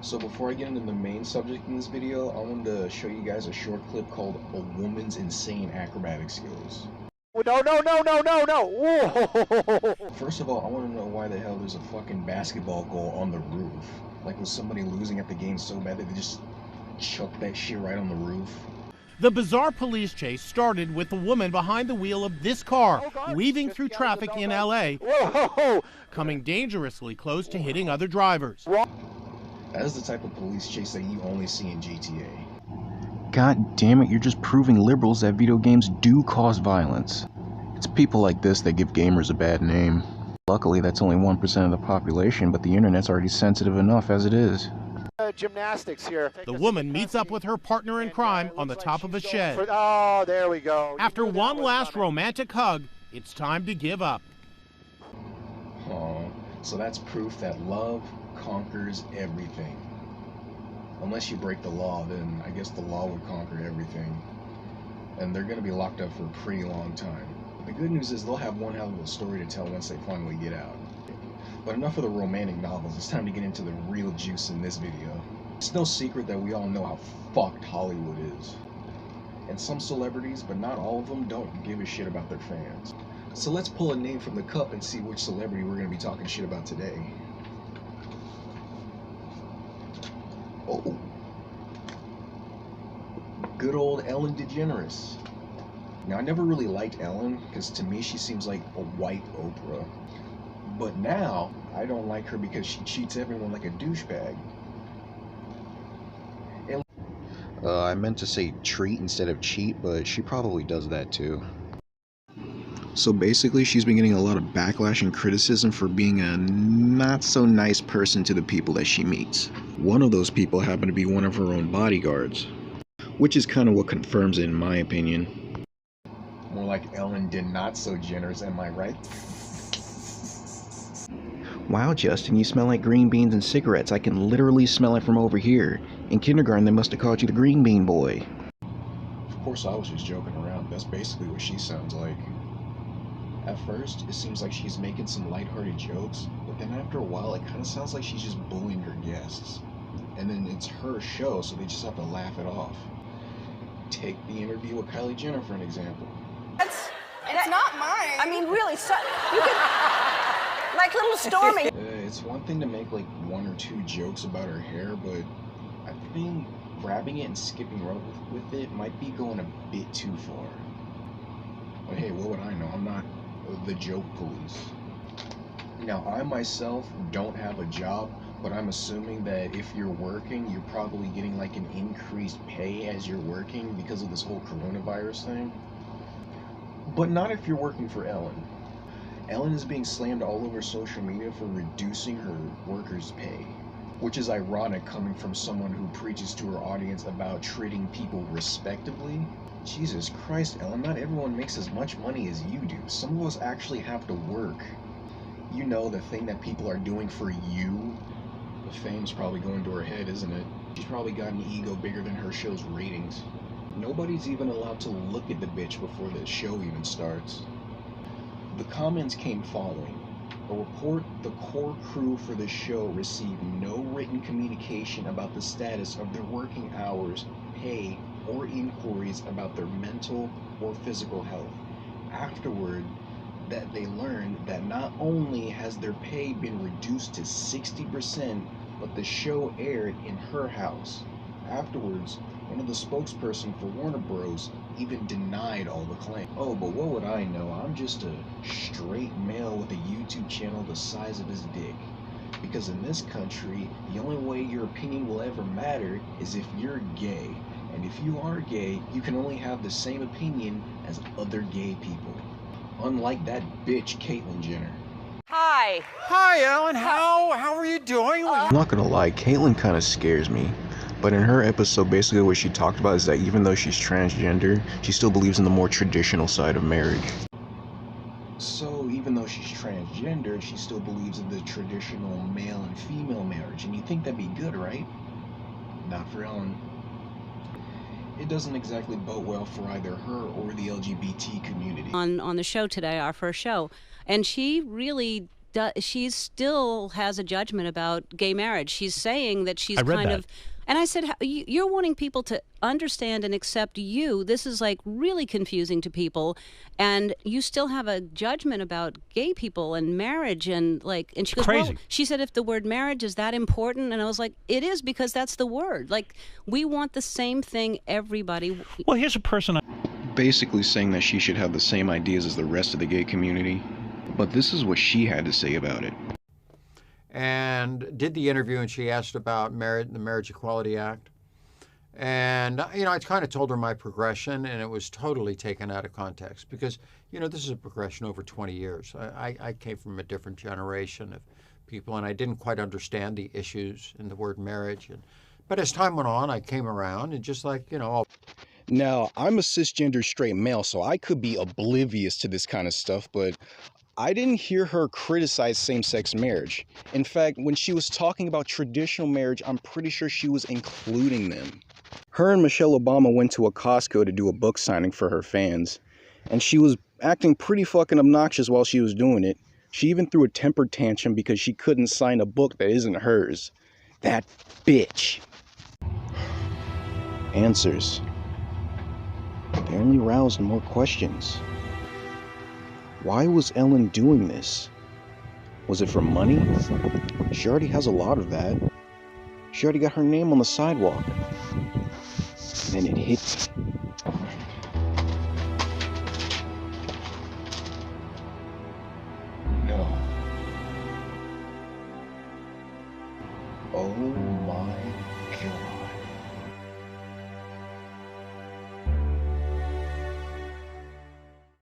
So before I get into the main subject in this video, I wanted to show you guys a short clip called "A Woman's Insane Acrobatic Skills." No, no, no, no, no, no! Whoa. First of all, I want to know why the hell there's a fucking basketball goal on the roof. Like, was somebody losing at the game so bad that they just chucked that shit right on the roof? The bizarre police chase started with the woman behind the wheel of this car, weaving through traffic in LA, coming dangerously close to hitting other drivers. That is the type of police chase that you only see in GTA. God damn it, you're just proving liberals that video games do cause violence. It's people like this that give gamers a bad name. Luckily, that's only 1% of the population, but the internet's already sensitive enough as it is. Gymnastics here. The woman meets up with her partner in crime on the top of a shed. Oh, there we go. After one last romantic hug, it's time to give up. Oh, so that's proof that love conquers everything. Unless you break the law, then I guess the law would conquer everything. And they're going to be locked up for a pretty long time. But the good news is they'll have one hell of a story to tell once they finally get out. But enough of the romantic novels, it's time to get into the real juice in this video. It's no secret that we all know how fucked Hollywood is. And some celebrities, but not all of them, don't give a shit about their fans. So let's pull a name from the cup and see which celebrity we're going to be talking shit about today. Oh, good old Ellen DeGeneres. Now, I never really liked Ellen, because to me she seems like a white Oprah. But now, I don't like her because she treats everyone like a douchebag. I meant to say treat instead of cheat, but she probably does that too. So basically, she's been getting a lot of backlash and criticism for being a not-so-nice person to the people that she meets. One of those people happened to be one of her own bodyguards, which is kind of what confirms it in my opinion. More like Ellen did not so generous, am I right? Wow, Justin, you smell like green beans and cigarettes. I can literally smell it from over here. In kindergarten, they must have called you the green bean boy. Of course, I was just joking around. That's basically what she sounds like. At first, it seems like she's making some lighthearted jokes, but then after a while, it kind of sounds like she's just bullying her guests. And then it's her show, so they just have to laugh it off. Take the interview with Kylie Jenner for an example. It's not mine. I mean, really, so, you could, like little Stormy. It's one thing to make like one or two jokes about her hair, but I think grabbing it and skipping right with it might be going a bit too far. But hey, what would I know? I'm not the joke police. Now, I myself don't have a job, but I'm assuming that if you're working, you're probably getting like an increased pay as you're working because of this whole coronavirus thing. But not if you're working for Ellen. Ellen is being slammed all over social media for reducing her workers' pay, which is ironic coming from someone who preaches to her audience about treating people respectably. Jesus Christ, Ellen, not everyone makes as much money as you do. Some of us actually have to work. You know, the thing that people are doing for you. The fame's probably going to her head, isn't it? She's probably got an ego bigger than her show's ratings. Nobody's even allowed to look at the bitch before the show even starts. The comments came following. A report, the core crew for the show received no written communication about the status of their working hours, pay, or inquiries about their mental or physical health. Afterward, that they learned that not only has their pay been reduced to 60%, but the show aired in her house. Afterwards, one of the spokesperson for Warner Bros. Even denied all the claims. Oh, but what would I know? I'm just a straight male with a YouTube channel the size of his dick. Because in this country, the only way your opinion will ever matter is if you're gay. And if you are gay, you can only have the same opinion as other gay people. Unlike that bitch, Caitlyn Jenner. Hi. Hi, Ellen. How are you doing? I'm not gonna lie, Caitlyn kind of scares me. But in her episode, basically what she talked about is that even though she's transgender, she still believes in the more traditional side of marriage. So even though she's transgender, she still believes in the traditional male and female marriage. And you think that'd be good, right? Not for Ellen. It doesn't exactly bode well for either her or the LGBT community. On the show today, our first show, and she really she still has a judgment about gay marriage. She's saying that she's I read kind that. of. And I said, you're wanting people to understand and accept you. This is like really confusing to people. And you still have a judgment about gay people and marriage. And like, and she goes, Crazy. well, she said, if the word marriage is that important. And I was like, it is, because that's the word. Like, we want the same thing, everybody. Well, here's a person. Basically saying that she should have the same ideas as the rest of the gay community. But this is what she had to say about it. And did the interview, and she asked about the Marriage Equality Act. And, I kind of told her my progression, and it was totally taken out of context because, this is a progression over 20 years. I came from a different generation of people, and I didn't quite understand the issues in the word marriage. But as time went on, I came around, and just like, Now, I'm a cisgender straight male, so I could be oblivious to this kind of stuff, but I didn't hear her criticize same-sex marriage. In fact, when she was talking about traditional marriage, I'm pretty sure she was including them. Her and Michelle Obama went to a Costco to do a book signing for her fans, and she was acting pretty fucking obnoxious while she was doing it. She even threw a temper tantrum because she couldn't sign a book that isn't hers. That bitch. Answers. They only roused more questions. Why was Ellen doing this? Was it for money? She already has a lot of that. She already got her name on the sidewalk. Then it hit me. No. Oh my